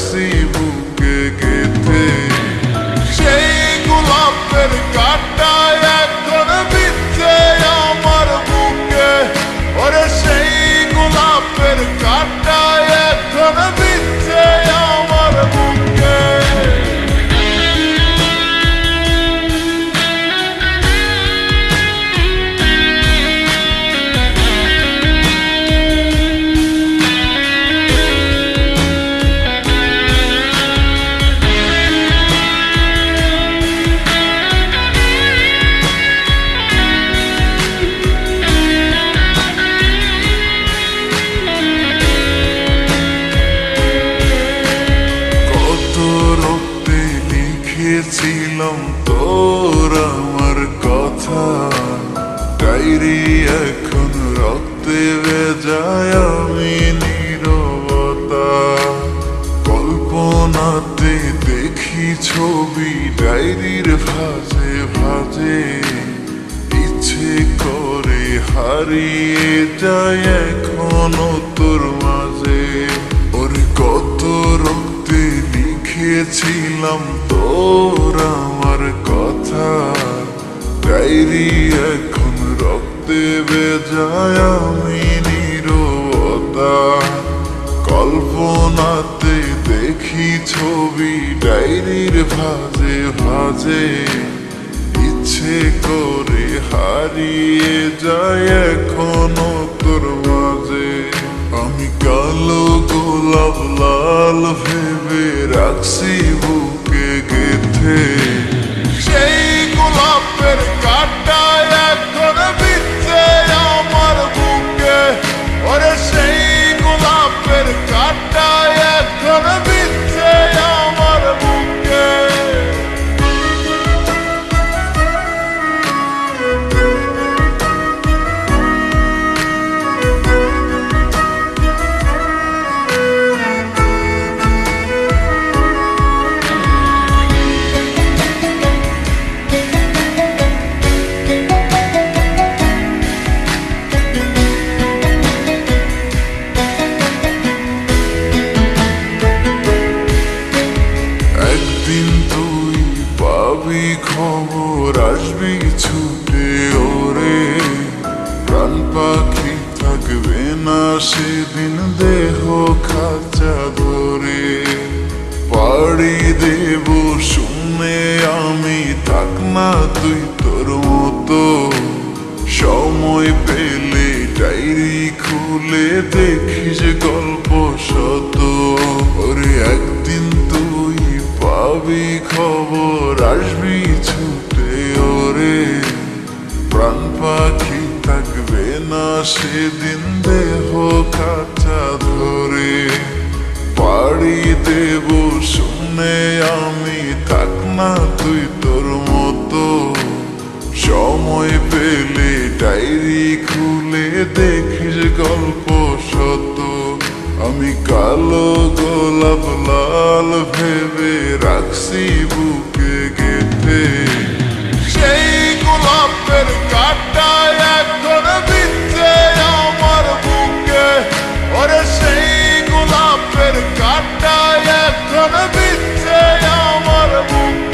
রাখছি বুকে গেথে। সেই গোলাপের কাঁটা এখন বিচ্ছে আমার বুকে, ওরে সেই গোলাপের কাঁটা এখন বিচ্ছে আমার বুকে। লিখেছিলাম তোর আমার কথা, ডায়েরি এখন রক্তে ভেজায়, আমি নীরবতা। কল্পনাতে দেখি ছবি ডায়েরির ভাঁজে ভাঁজে, ইচ্ছে করে হারিয়ে যায় এখনো তোর মাঝে। ওরে কত রক্তে লিখেছিলাম তোর আমার কথা, ডায়েরি এখন রক্তে ভেজায়, আমি নীরবতা। কল্পনাতে দেখি ছবি ডায়েরির ভাঁজে ভাঁজে, ইচ্ছে করে হারিয়ে যায় এখনো তোর মাঝে। আমি কালো গোলাপ লাল ভেবে রাখছি বুকে গেথে, সেই গোলাপের কাঁটা এখন বিচ্ছে আমার বুকে, ওরে সেই গোলাপের কাঁটা এখন বিচ্ছে আমার বুকে। একদিন তুই পাবি খবর, আসবি ছুটে ওরে, প্রাণ পাখি থাকবে না সেদিন দেহ খাঁচা ধরে। পাড়ি দেব শুনে আমি, থাক না তুই তোর মতো, সময় পেলে ডায়েরি খুলে দেখিস গল্প শত। ওরে একদিন তুই পাবি খবর, আসবি ছুটে ওরে, প্রাণ পাখি থাকবে না সেদিন দেহ কাঁচা ধরে। পাড়ি দেব শুনে আমি, থাক না তুই তোর মতো, সময় পেলে ডায়েরি খুলে দেখিস গল্প শত। আমি কালো গোলাপ লাল ভেবে রাখছি বুকে গেথে, সেই গোলাপের কাঁটা এখন বিচ্ছে আমার বুকে, ওরে সেই গোলাপের কাঁটা এখন বিচ্ছে আমার বুকে।